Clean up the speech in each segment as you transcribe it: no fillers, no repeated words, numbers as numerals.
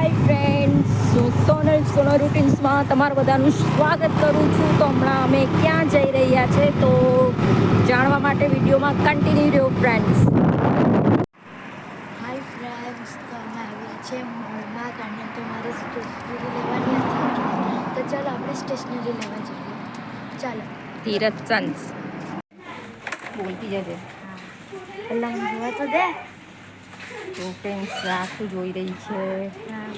Hi friends, હું સોનલ રૂટીન્સમાં તમારું બધાનું સ્વાગત કરું છું. તો હમણાં અમે ક્યાં જઈ રહ્યા છે તો જાણવા માટે વિડીયોમાં કન્ટિન્યુ રહ્યો ફ્રેન્ડ્સ. હાય ફ્રેન્ડ્સ, તો અમે આવ્યા છે મોલમાં કારણ કે મારે સ્ટેશનરી લેવાની હતી. તો ચાલો આપણે સ્ટેશનરી લેવા જઈએ. ચાલો ધીરજ ચંદ બોલતી જજે. પહેલાં મને જોવા તો દે. તો ફ્રેન્ડ્સ આખું જોઈ રહી છે.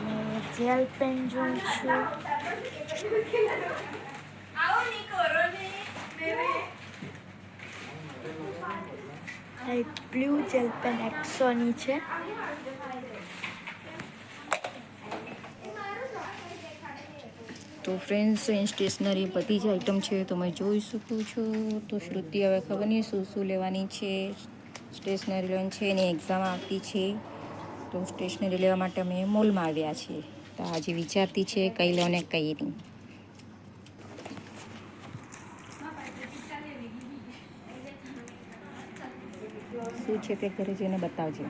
મેં જેલ પેન જોઉં છું. એક બ્લુ જેલ પેન 100ની છે. તો ફ્રેન્ડ્સ અહીં સ્ટેશનરી બધી જ આઈટમ છે તમે જોઈ શકો છો. તો શ્રુતિ હવે ખબર નહીં શું લેવાની છે. સ્ટેશનરી લેવાની છે, એની એક્ઝામ આવતી છે. તો સ્ટેશનરી લેવા માટે અમે મોલમાં આવ્યા છીએ. તો આજે વિચારતી છે કઈ લો ને કઈ નહીં. શું છે તે ઘરે જઈને બતાવજે.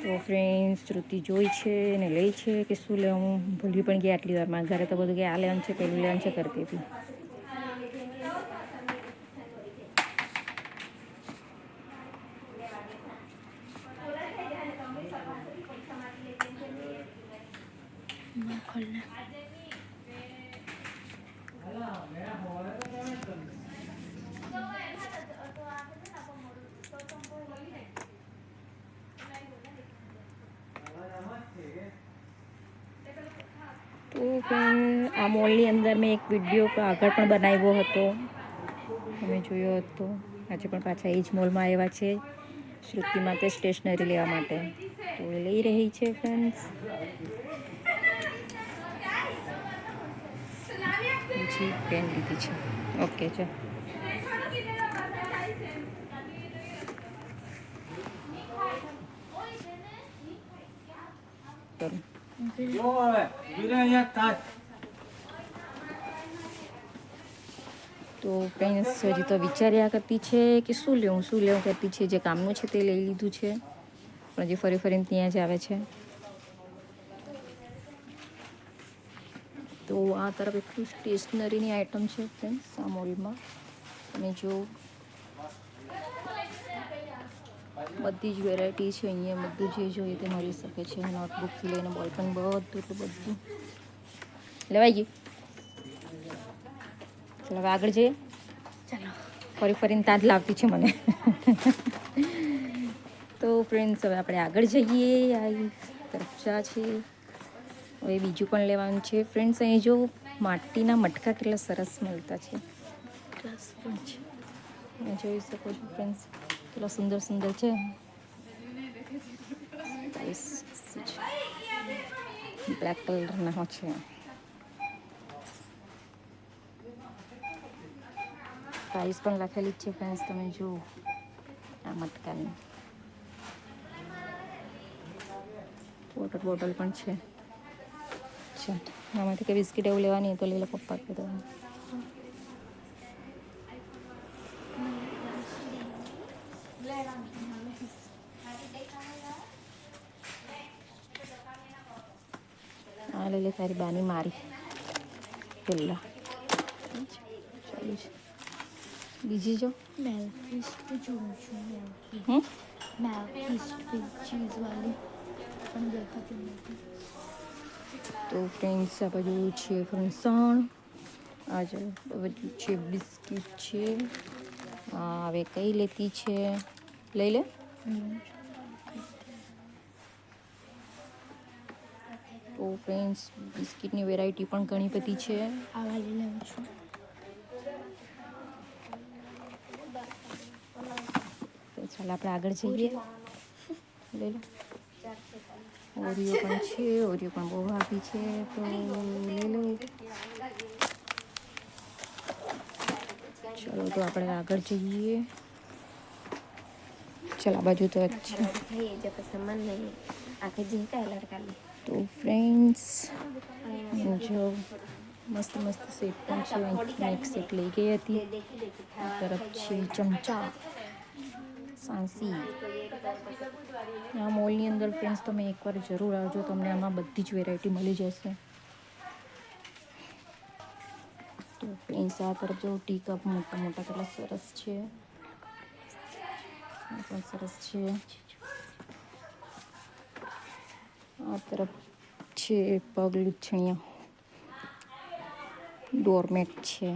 તો ફ્રેન્ડ્સ શ્રુતિ જોઈ છે ને લે છે કે શું લેવું ભૂલી પણ ગયા આટલી વારમાં. ઘરે તો બધું કે આ લેવાનું છે પેલું લેવાનું છે કરતી હતી. તો આ મોલની અંદર મેં એક વિડીયો આગળ પણ બનાવ્યો હતો, તમે જોયો હતો. આજે પણ પાછા એ જ મોલમાં આવ્યા છે શ્રુતિ માટે સ્ટેશનરી લેવા માટે. તો એ લઈ રહી છે ફ્રેન્ડ્સ. બીજી પેન લીધી છે. ઓકે ચાલ. કરું તો ફ્રેન્ડ્સ હજી તો વિચાર્યા કરતી છે કે શું લેવું કરતી છે. જે કામનું છે તે લઈ લીધું છે પણ હજી ફરીને ત્યાં જ આવે છે. તો આ તરફ એટલું સ્ટેશનરીની આઈટમ છે ફ્રેન્ડ્સ આ મોલમાં. તમે જો બધી જ વેરાયટી છે અહીંયા. બધું જે જોઈએ તે મળી શકે છે. નોટબુકથી લઈને બોલપેન બધું લેવાઈ ગયું. ચાલો હવે આગળ જઈએ. ચાલો ફરીને ત્યાં જ લાવતી છે મને. તો ફ્રેન્ડ્સ હવે આપણે આગળ જઈએ. આ તરફ છે. હવે બીજું પણ લેવાનું છે ફ્રેન્ડ્સ. અહીં જો માટીના મટકા કેટલા સરસ મળતા છે. ગ્લાસ પણ છે, તમે જોઈ શકો છો ફ્રેન્ડ્સ. કેટલા સુંદર છે. બ્લેક કલરના છે. પ્રાઇસ પણ લખેલી જ છે ફ્રેન્ડ્સ. તમે જો આ મટકાની વોટર બોટલ પણ છે. અચ્છા, આમાંથી કે બિસ્કિટ એવું લેવાની હોય તો લઈ લો. પપ્પા કે તો હા લઈ લે. તારી બાની મારી પેલા ચાલુ છે. બીજી જો મેલ્ફિસ્ટ જોઉં છું. મેલ્ફિસ્ટ ચીઝવાળી પણ દેખાતી નથી. તો ફ્રેન્ડ્સ આ બધું છે ફરસાણ. આ બધું છે બિસ્કિટ છે. હવે કઈ લેતી છે લઈ લે. તો ફ્રેન્ડ્સ બિસ્કિટની વેરાયટી પણ ઘણી બધી છે. આવા લઈ લઉં છું. તો ચાલો આપણે આગળ જઈએ. લઈ લો. ઓરિયો પણ છે. ઓરિયો પણ બહુ હાથી છે. તો લઈ લો. ચલો તો આપણે આગળ જઈએ. ચાલ આ બાજુ તો અચ્છા તો ફ્રેન્ડ્સ જો મસ્ત મસ્ત સેટ પણ છે. અહીંથી મેં એક સેટ લઈ ગઈ હતી. આ તરફ છે ચમચા, સાંસી. આ મોલની અંદર ફ્રેન્ડ્સ તમે એકવાર જરૂર આવજો, તમને આમાં બધી જ વેરાયટી મળી જશે. તો ફ્રેન્ડ્સ આ તરફ જો ટી કપ મોટા મોટા કેટલા સરસ છે, આ પણ સરસ છે. આ તરફ છે પગ લૂછણિયા, ડોરમેટ છે.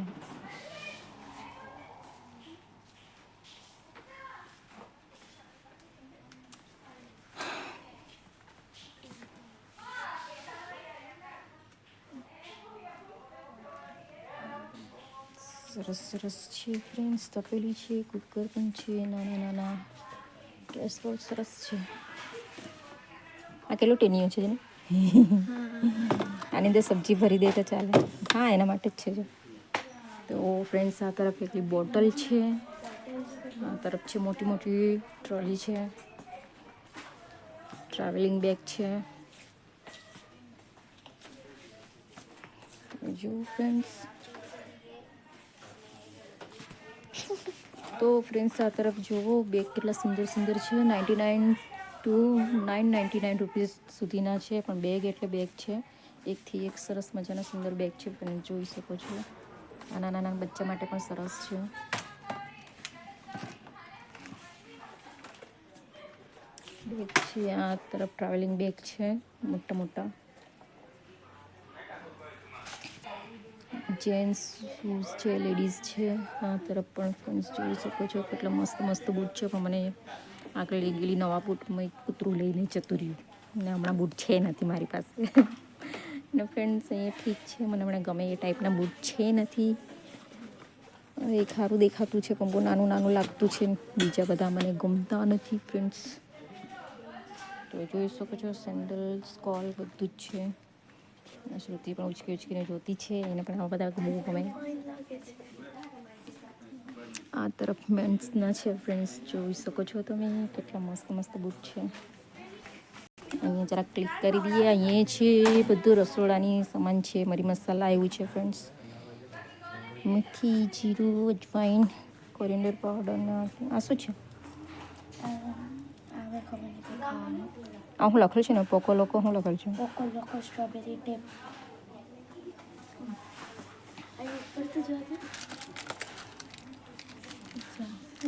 સરસ સરસ છે ફ્રેન્ડ્સ. તપેલી છે, કુકર પણ છે, નાના નાના ગેસ સ્ટવ સરસ છે. આ કેટલો ટેનિયો છે ને, આની અંદર સબ્જી ભરી દે તો ચાલે. હા, એના માટે જ છે જો. તો ફ્રેન્ડ્સ આ તરફ એટલી બોટલ છે, આ તરફ છે મોટી મોટી ટ્રોલી છે, ટ્રાવેલિંગ બેગ છે. જો ફ્રેન્ડ્સ, તો ફ્રેન્ડ્સ આ તરફ જુઓ બેગ કેટલા સુંદર સુંદર છે. 99 to 999 રૂપીસ સુધીના છે, પણ બેગ એટલે બેગ છે. એકથી એક સરસ મજાના સુંદર બેગ છે, તમે જોઈ શકો છો. નાના નાના બચ્ચા માટે પણ સરસ છે. બેગ છે, આ તરફ ટ્રાવેલિંગ બેગ છે મોટા મોટા. જેન્ટ્સ શૂઝ છે, લેડીઝ છે. આ તરફ પણ ફ્રેન્ડ્સ જોઈ શકો છો કેટલા મસ્ત મસ્ત બૂટ છે, પણ મને આગળ લઈ ગયેલી નવા બૂટમાં એક કૂતરું લઈને જતું રહ્યું ને હમણાં બૂટ છે નથી મારી પાસે. ને ફ્રેન્ડ્સ અહીંયા ઠીક છે, મને હમણાં ગમે એ ટાઈપના બૂટ છે નથી. એક સારું દેખાતું છે પણ બહુ નાનું નાનું લાગતું છે. બીજા બધા મને ગમતા નથી ફ્રેન્ડ્સ. તો જોઈ શકો છો સેન્ડલ, સ્કોલ બધું જ છે. શ્રુતિ પણ ઉચકી ઉચકીને જોતી છે, એને પણ આવા બધા બહુ ગમે. આ તરફ મેન્સના છે ફ્રેન્ડ્સ, જોઈ શકો છો તમે કેટલા મસ્ત મસ્ત બૂટ છે. અહીંયા જરા ક્લિક કરી દઈએ. અહીંયા છે બધું રસોડાની સામાન છે, મરી મસાલા એવું છે ફ્રેન્ડ્સ. મેથી, જીરું, અજવાઈન, કોરિએન્ડર પાવડર. આ શું છે? આ હું લખેલું છે ને પોકો લોકો, શું લખેલું છે? પોકો લોકો સ્ટ્રોબેરી ટેપ.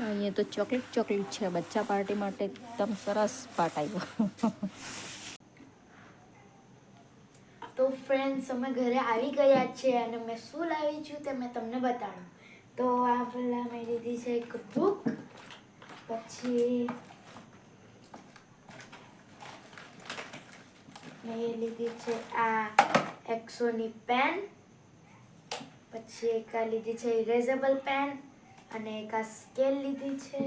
અહીંયા તો ચોકલેટ ચોકલેટ છે, બચ્ચા પાર્ટી માટે એકદમ સરસ પાર્ટ આવ્યો. તો ફ્રેન્ડ્સ અમે ઘરે આવી ગયા છે અને મેં શું લાવી છું તે મેં તમને બતાડું. તો આ પહેલાં મેં લીધી છે એક બુક, પછી મેં લીધી છે આ એક્સોની પેન, પછી એક આ લીધી છે ઇરેઝેબલ પેન, અને એક આ સ્કેલ લીધી છે.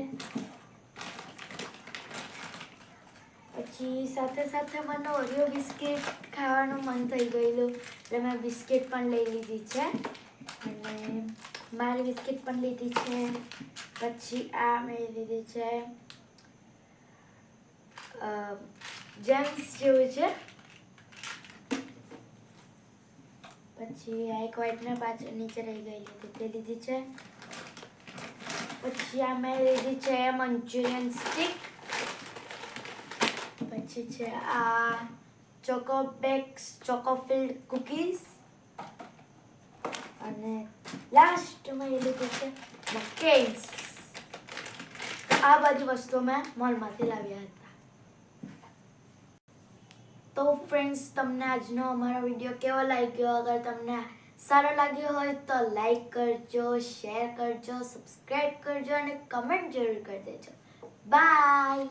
પછી સાથે સાથે મને ઓરિયો બિસ્કિટ ખાવાનું મન થઈ ગયેલું એટલે મેં બિસ્કિટ પણ લઈ લીધી છે, અને મારી બિસ્કિટ પણ લીધી છે. પછી આ મેં લીધી છે જેમ્સ જેવું છે. પછી આ એક વ્હાઈટનર પાછળ નીચે રહી ગયેલી તે લીધી છે. પછી આ મેં લીધી છે મંચુરિયન સ્ટિક. પછી છે આ ચોકોબેક્સ ચોકોફિલ્ડ કુકીઝ, અને લાસ્ટમાં એ લીધું છે મકેન્સ. આ બધી વસ્તુઓ મેં મોલમાંથી લાવ્યા હતા. તો ફ્રેન્ડ્સ, તમને આજનો અમારો વિડીયો કેવો લાગ્યો? અગર તમને સારો લાગ્યો હોય તો લાઈક કરજો, શેર કરજો, સબસ્ક્રાઈબ કરજો અને કમેન્ટ જરૂર કરી દેજો. બાય.